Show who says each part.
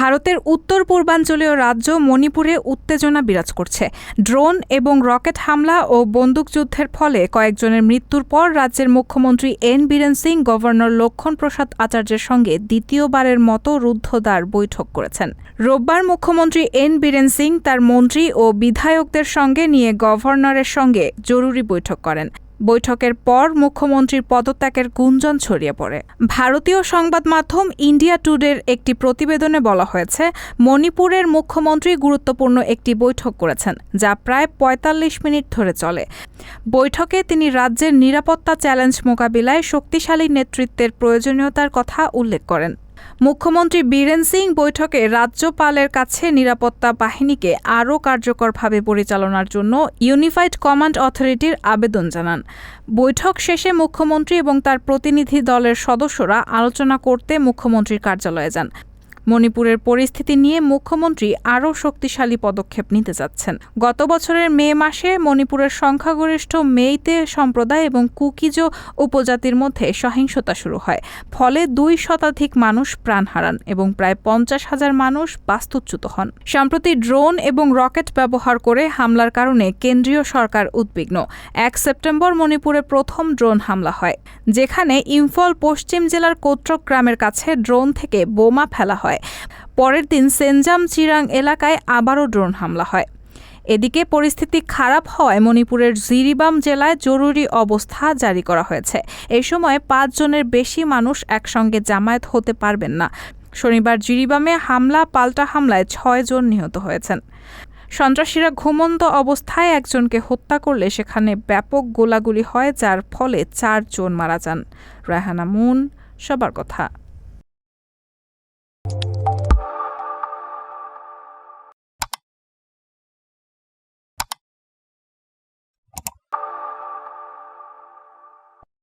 Speaker 1: ভারতের উত্তর পূর্বাঞ্চলীয় রাজ্য মণিপুরে উত্তেজনা বিরাজ করছে। ড্রোন এবং রকেট হামলা ও বন্দুকযুদ্ধের ফলে কয়েকজনের মৃত্যুর পর রাজ্যের মুখ্যমন্ত্রী এন বীরেন সিং গভর্নর লক্ষণ প্রসাদ আচার্যের সঙ্গে দ্বিতীয়বারের মতো রুদ্ধদ্বার বৈঠক করেছেন। রোববার মুখ্যমন্ত্রী এন বীরেন সিং তার মন্ত্রী ও বিধায়কদের সঙ্গে নিয়ে গভর্নরের সঙ্গে জরুরি বৈঠক করেন। বৈঠকের পর মুখ্যমন্ত্রীর পদত্যাগের গুঞ্জন ছড়িয়ে পড়ে। ভারতীয় সংবাদ মাধ্যম ইন্ডিয়া টুডের একটি প্রতিবেদনে বলা হয়েছে, মণিপুরের মুখ্যমন্ত্রী গুরুত্বপূর্ণ একটি বৈঠক করেছেন, যা প্রায় ৪৫ মিনিট ধরে চলে। বৈঠকে তিনি রাজ্যের নিরাপত্তা চ্যালেঞ্জ মোকাবিলায় শক্তিশালী নেতৃত্বের প্রয়োজনীয়তার কথা উল্লেখ করেন। মুখ্যমন্ত্রী বীরেন সিং বৈঠকে রাজ্যপালের কাছে নিরাপত্তা বাহিনীকে আরও কার্যকরভাবে পরিচালনার জন্য ইউনিফাইড কমান্ড অথরিটির আবেদন জানান। বৈঠক শেষে মুখ্যমন্ত্রী এবং তার প্রতিনিধি দলের সদস্যরা আলোচনা করতে মুখ্যমন্ত্রীর কার্যালয়ে যান। মণিপুরের পরিস্থিতি নিয়ে মুখ্যমন্ত্রী আরও শক্তিশালী পদক্ষেপ নিতে যাচ্ছেন। গত বছরের মে মাসে মণিপুরের সংখ্যাগরিষ্ঠ মেইতে সম্প্রদায় এবং কুকিজো উপজাতির মধ্যে সহিংসতা শুরু হয়। ফলে ২ শতাধিক মানুষ প্রাণ হারান এবং প্রায় ৫০,০০০ মানুষ বাস্তুচ্যুত হন। সম্প্রতি ড্রোন এবং রকেট ব্যবহার করে হামলার কারণে কেন্দ্রীয় সরকার উদ্বিগ্ন। ১ সেপ্টেম্বর মণিপুরে প্রথম ড্রোন হামলা হয়, যেখানে ইম্ফল পশ্চিম জেলার কোট্রক গ্রামের কাছে ড্রোন থেকে বোমা ফেলা হয়। পরের দিন সেনজাম চিরাং এলাকায় আবারও ড্রোন হামলা হয়। এদিকে পরিস্থিতি খারাপ হওয়ায় মণিপুরের জিরিবাম জেলায় জরুরি অবস্থা জারি করা হয়েছে। এই সময় ৫ জনের বেশি মানুষ একসঙ্গে জামায়াত হতে পারবেন না। শনিবার জিরিবামে হামলা পাল্টা হামলায় ৬ জন নিহত হয়েছেন। সন্ত্রাসীরা ঘুমন্ত অবস্থায় একজনকে হত্যা করলে সেখানে ব্যাপক গোলাগুলি হয়, যার ফলে ৪ জন মারা যান। রায়হানা মুন, সবার কথা।